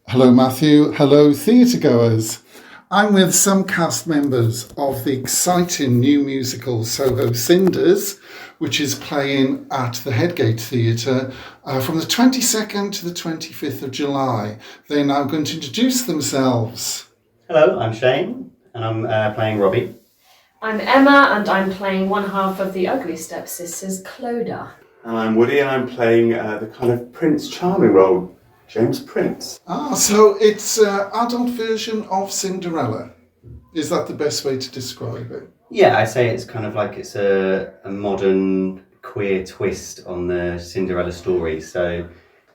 Hello, Matthew. Hello, theatre goers. I'm with some cast members of the exciting new musical Soho Cinders, which is playing at the Headgate Theatre from the 22nd to the 25th of July. They're now going to introduce themselves. Hello, I'm Shane, and I'm playing Robbie. I'm Emma, and I'm playing one half of the Ugly Stepsisters, Clodagh. And I'm Woody, and I'm playing the kind of Prince Charming role, James Prince. So it's an adult version of Cinderella. Is that the best way to describe it? Yeah, I'd say it's kind of like it's a modern queer twist on the Cinderella story. So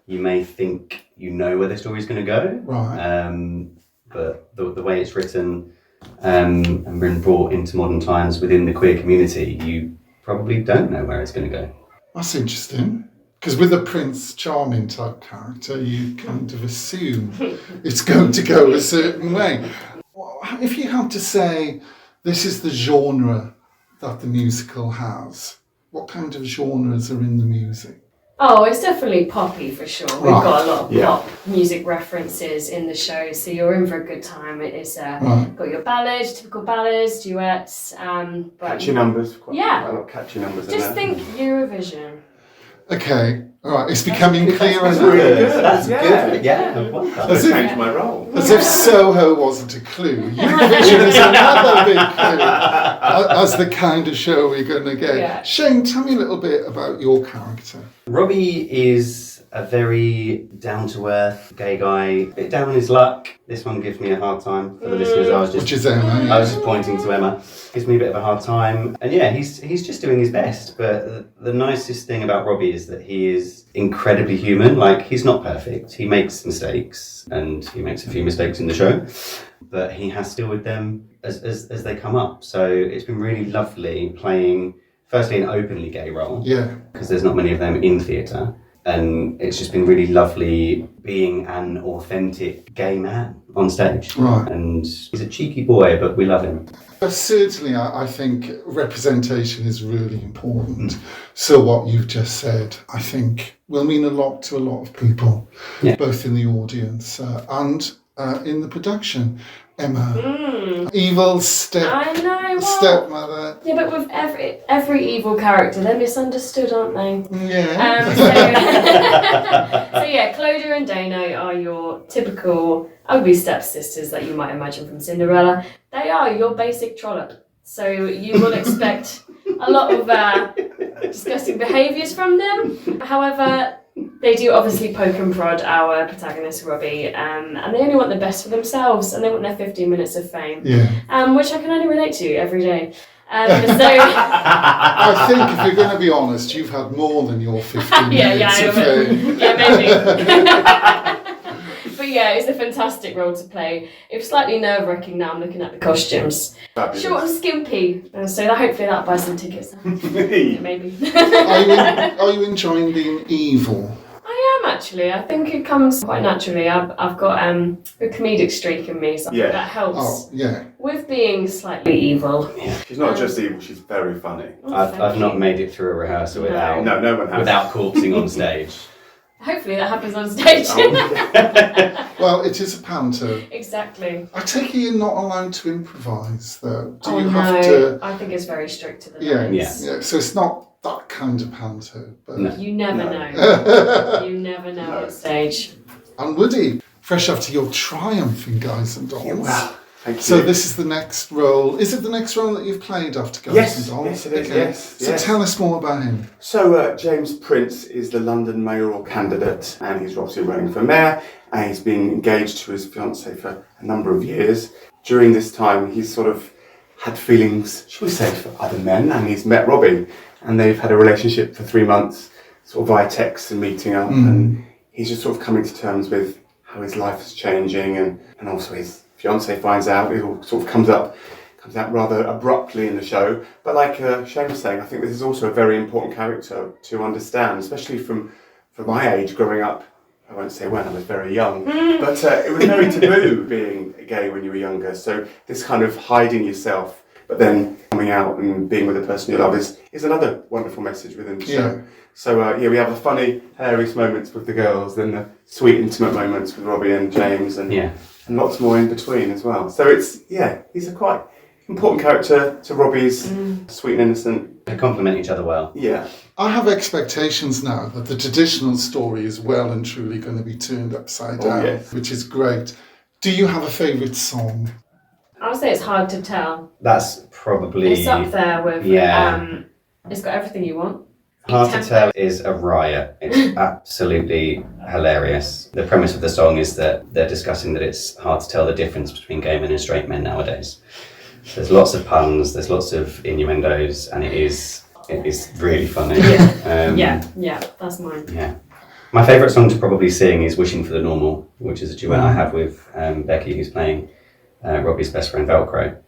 you may think you know where the story's going to go, Right. but the way it's written and been brought into modern times within the queer community, you probably don't know where it's going to go. That's interesting. Because with a Prince Charming type character, you kind of assume it's going to go a certain way. If you had to say, this is the genre that the musical has, what kind of genres are in the music? Oh, it's definitely poppy for sure. We've Right. got a lot of pop music references in the show, so you're in for a good time. It is got your ballads, typical ballads, duets, but Catchy numbers. Quite Yeah. a lot of catchy numbers in just there. think Eurovision. Okay, all right, it's becoming clearer That's now. really good. That's Yeah. good. Yeah, well done. That's changed my role. As if Soho wasn't a clue. Eurovision is another big clue as the kind of show we're going to get. Yeah. Shane, tell me a little bit about your character. Robbie is a very down-to-earth gay guy, a bit down on his luck. This one gives me a hard time for the listeners. Which is Emma. I Yeah. was just pointing to Emma. Gives me a bit of a hard time. And yeah, he's just doing his best. But the nicest thing about Robbie is that he is incredibly human. Like, he's not perfect. He makes mistakes, and he makes a few mistakes in the show. But he has to deal with them as they come up. So it's been really lovely playing, firstly, an openly gay role. Yeah. Because there's not many of them in theatre. And it's just been really lovely being an authentic gay man on stage. Right. And he's a cheeky boy, but we love him. But certainly, I think representation is really important. So what you've just said, I think, will mean a lot to a lot of people, Yeah. both in the audience and in the production. Emma, evil I know. Well, stepmother. yeah, but with every evil character, they're misunderstood, aren't they? Yeah. So yeah, Clodagh and Dana are your typical ugly stepsisters that you might imagine from Cinderella. They are your basic trollop. So you will expect a lot of disgusting behaviours from them. However, they do obviously poke and prod our protagonist Robbie, and they only want the best for themselves, and they want their 15 minutes of fame, Yeah. which I can only relate to every day. So I think if you're going to be honest, you've had more than your 15 minutes of fame. yeah, maybe. But yeah, it's a fantastic role to play. It was slightly nerve-wracking now I'm looking at the costumes. Fabulous. Short and skimpy, so hopefully that'll buy some tickets. Maybe. Are you enjoying being evil? I am actually. I think it comes quite naturally. I've got a comedic streak in me, so I think that helps Oh, yeah. with being slightly evil. She's not just evil, she's very funny. I've not made it through a rehearsal without No one has. without corpsing on stage. Hopefully that happens on stage. Well, it is a panto. Exactly. I take it you're not allowed to improvise, though. Do you no, have to? I think it's very strict to the Yeah, lines. yeah. So it's not that kind of panto. But No. You never know. You never know on stage. And Woody, fresh after your triumph in Guys and Dolls. Wow. Thank you. So this is the next role. Is it the next role that you've played after Guys Yes, and Dolls? yes it is, Okay. yes, So yes. tell us more about him. So James Prince is the London mayoral candidate, and he's obviously running for mayor, and he's been engaged to his fiancée for a number of years. During this time, he's sort of had feelings, shall we say, for other men, and he's met Robbie, and they've had a relationship for 3 months, sort of via text and meeting up, and he's just sort of coming to terms with how his life is changing, and also his fiancée finds out. It all sort of comes out rather abruptly in the show. But like Shane was saying, I think this is also a very important character to understand, especially from my age growing up. I won't say when, I was very young, but it was very taboo being gay when you were younger. So this kind of hiding yourself, but then coming coming out and being with the person you love is another wonderful message within the show. So we have the funny, hilarious moments with the girls, then the sweet, intimate moments with Robbie and James, and lots more in between as well. So he's a quite important character to Robbie's sweet and innocent. They complement each other well. Yeah. I have expectations now that the traditional story is well and truly going to be turned upside down, which is great. Do you have a favourite song? I would say it's hard to tell. That's probably... It's up there with... it's got everything you want. Hard to Tell is a riot. It's absolutely hilarious. The premise of the song is that they're discussing that it's hard to tell the difference between gay men and straight men nowadays. There's lots of puns, there's lots of innuendos, and it is really funny. That's mine. Yeah. My favourite song to probably sing is Wishing for the Normal, which is a duet I have with Becky, who's playing Robbie's best friend Velcro.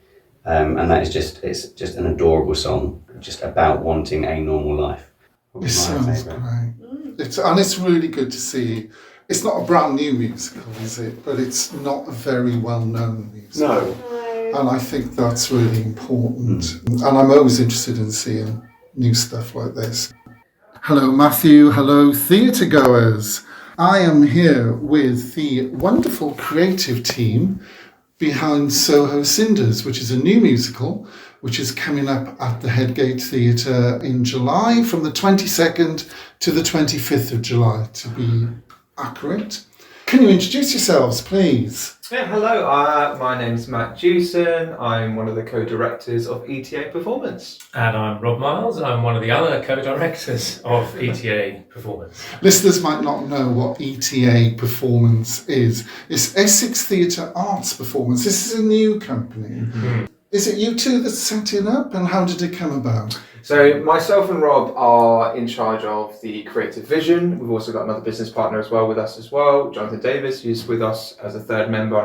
And that is just an adorable song, just about wanting a normal life. It sounds great. It's really good to see. It's not a brand new musical, is it? But it's not a very well known musical. No. And I think that's really important. And I'm always interested in seeing new stuff like this. Hello, Matthew. Hello, theatre goers. I am here with the wonderful creative team behind Soho Cinders, which is a new musical which is coming up at the Headgate Theatre in July, from the 22nd to the 25th of July, to be accurate. Can you introduce yourselves, please? Yeah, hello, my name's Matt Jewson. I'm one of the co-directors of ETA Performance. And I'm Rob Miles. I'm one of the other co-directors of ETA Performance. Listeners might not know what ETA Performance is. It's Essex Theatre Arts Performance. This is a new company. Mm-hmm. Is it you two that set it up, and how did it come about? So myself and Rob are in charge of the creative vision. We've also got another business partner as well with us as well, Jonathan Davies, who's with us as a third member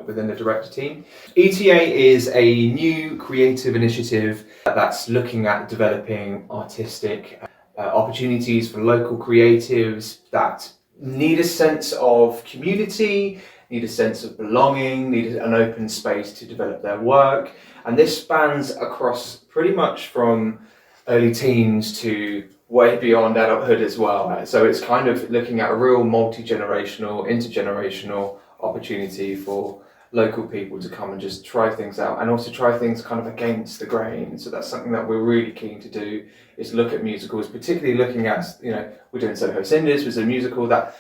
within the director team. ETA is a new creative initiative that's looking at developing artistic opportunities for local creatives that need a sense of community, need a sense of belonging, need an open space to develop their work. And this spans across pretty much from early teens to way beyond adulthood as well. So it's kind of looking at a real multi-generational, intergenerational opportunity for local people to come and just try things out, and also try things kind of against the grain. So that's something that we're really keen to do, is look at musicals, particularly looking at, we're doing Soho Cinders, which is a musical that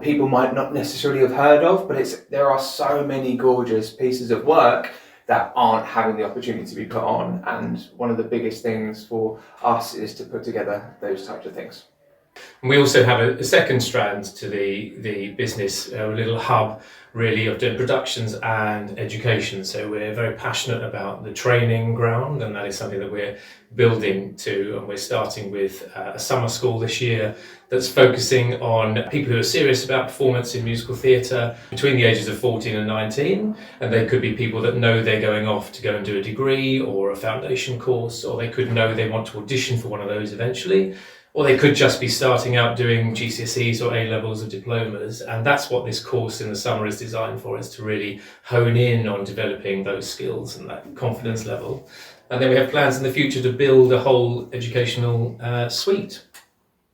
people might not necessarily have heard of, but there are so many gorgeous pieces of work that aren't having the opportunity to be put on. And one of the biggest things for us is to put together those types of things. And we also have a second strand to the business, a little hub really of doing productions and education. So we're very passionate about the training ground, and that is something that we're building to, and we're starting with a summer school this year that's focusing on people who are serious about performance in musical theatre between the ages of 14 and 19, and they could be people that know they're going off to go and do a degree or a foundation course, or they could know they want to audition for one of those eventually. Or they could just be starting out doing GCSEs or A-levels or diplomas. And that's what this course in the summer is designed for, is to really hone in on developing those skills and that confidence level. And then we have plans in the future to build a whole educational suite.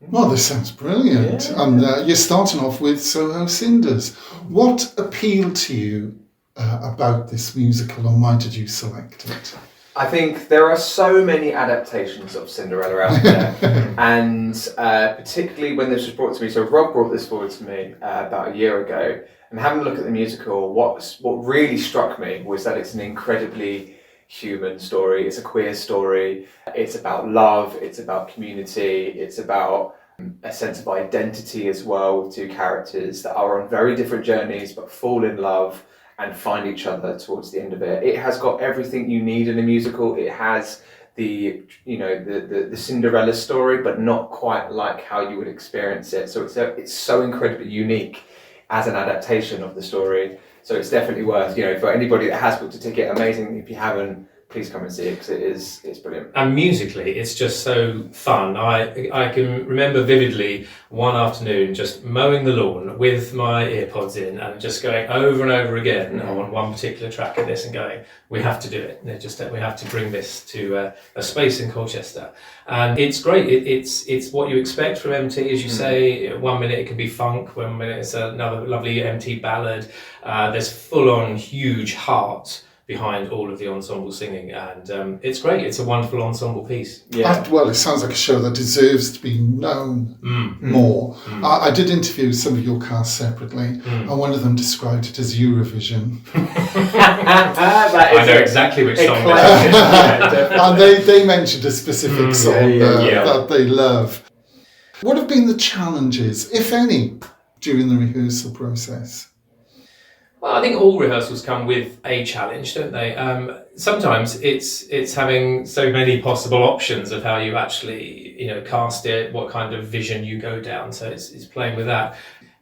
Well, this sounds brilliant. Yeah. And you're starting off with Soho Cinders. What appealed to you about this musical, and why did you select it? I think there are so many adaptations of Cinderella out there, and particularly when this was brought to me, so Rob brought this forward to me about a year ago, and having a look at the musical, what really struck me was that it's an incredibly human story. It's a queer story. It's about love, it's about community, it's about a sense of identity as well, with two characters that are on very different journeys but fall in love and find each other towards the end of it. It has got everything you need in a musical. It has the Cinderella story, but not quite like how you would experience it. So it's so incredibly unique as an adaptation of the story. So it's definitely worth, for anybody that has booked a ticket, amazing. If you haven't, please come and see it because it's brilliant. And musically, it's just so fun. I can remember vividly one afternoon just mowing the lawn with my earpods in and just going over and over again on one particular track of this and going, we have to do it. We have to bring this to a space in Colchester. And it's great. It's what you expect from MT, as you say. 1 minute it can be funk, 1 minute it's another lovely MT ballad. There's full-on huge heart behind all of the ensemble singing, and it's great. It's a wonderful ensemble piece. Well, it sounds like a show that deserves to be known more. I did interview some of your cast separately, and one of them described it as Eurovision. I know exactly which song and they mentioned a specific song that they love. What have been the challenges, if any, during the rehearsal process? Well, I think all rehearsals come with a challenge, don't they? Sometimes it's having so many possible options of how you actually, cast it, what kind of vision you go down. So it's playing with that.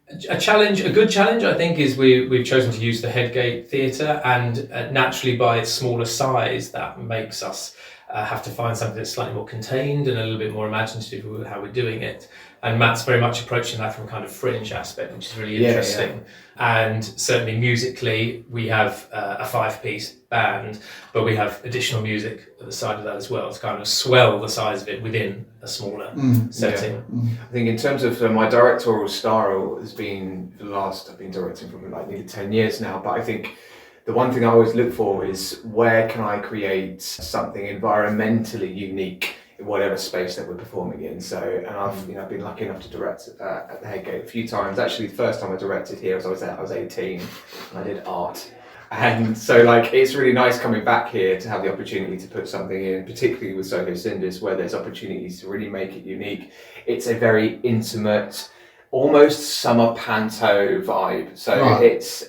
A good challenge, I think, is we've chosen to use the Headgate Theatre, and naturally by its smaller size, that makes us have to find something that's slightly more contained and a little bit more imaginative with how we're doing it. And Matt's very much approaching that from a kind of fringe aspect, which is really interesting. And certainly musically, we have a 5-piece band, but we have additional music at the side of that as well to kind of swell the size of it within a smaller setting. I think in terms of my directorial style has been I've been directing for like nearly 10 years now, but I think the one thing I always look for is where can I create something environmentally unique in whatever space that we're performing in. So, and I've been lucky enough to direct at the Headgate a few times. Actually, the first time I directed here I was 18 and I did art. And so it's really nice coming back here to have the opportunity to put something in, particularly with Soho Cinders, where there's opportunities to really make it unique. It's a very intimate, almost summer panto vibe. So it's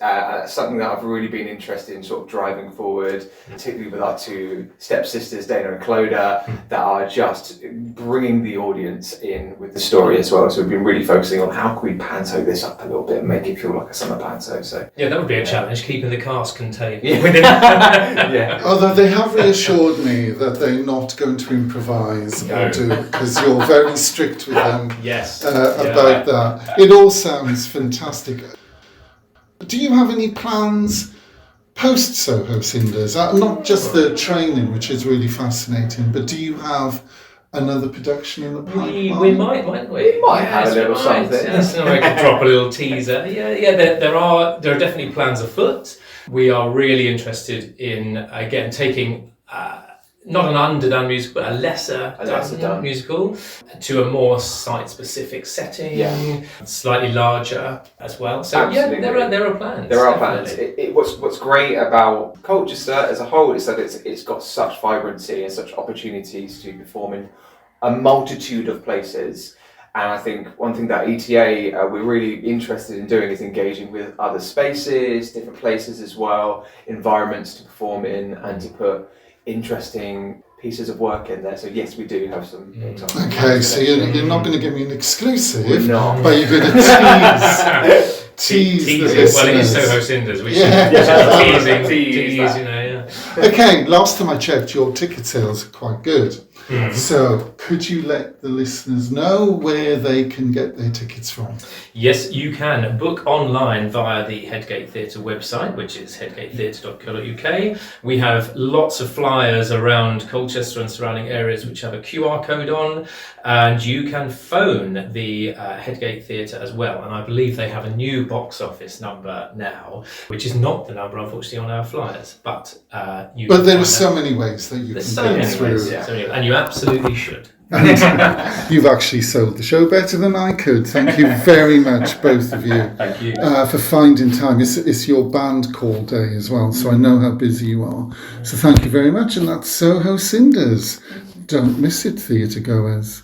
something that I've really been interested in sort of driving forward, particularly with our two stepsisters, Dana and Clodagh, that are just bringing the audience in with the story as well. So we've been really focusing on how can we panto this up a little bit and make it feel like a summer panto. So that would be a challenge, keeping the cast contained. Although they have reassured me that they're not going to improvise or do, because you're very strict with them about that. It all sounds fantastic. Do you have any plans post Soho Cinders? Not just the training, which is really fascinating, but do you have another production in the pipeline? We might, mightn't we? We might have a little something. Yes, we could drop a little teaser. There are definitely plans afoot. We are really interested in, again, taking not an underdone musical, but a lesser done musical to a more site-specific setting, slightly larger as well. So absolutely. There are plans. There are plans. What's great about Colchester as a whole is that it's got such vibrancy and such opportunities to perform in a multitude of places. And I think one thing that ETA we're really interested in doing is engaging with other spaces, different places as well, environments to perform in and to put interesting pieces of work in there. So yes, we do have some examples. Okay, so you're not going to give me an exclusive, not. But you're going to tease the listeners. Well, it is Soho Cinders. We teasing. Okay, last time I checked, your ticket sales are quite good. So could you let the listeners know where they can get their tickets from? Yes, you can book online via the Headgate Theatre website, which is headgatetheatre.co.uk. We have lots of flyers around Colchester and surrounding areas which have a QR code on, and you can phone the Headgate Theatre as well. And I believe they have a new box office number now, which is not the number, unfortunately, on our flyers. But there are so many ways that you can get through. And you absolutely should. And you've actually sold the show better than I could. Thank you very much, both of you. Thank you. For finding time. It's your band call day as well, so I know how busy you are. So thank you very much. And that's Soho Cinders. Don't miss it, theatre goers.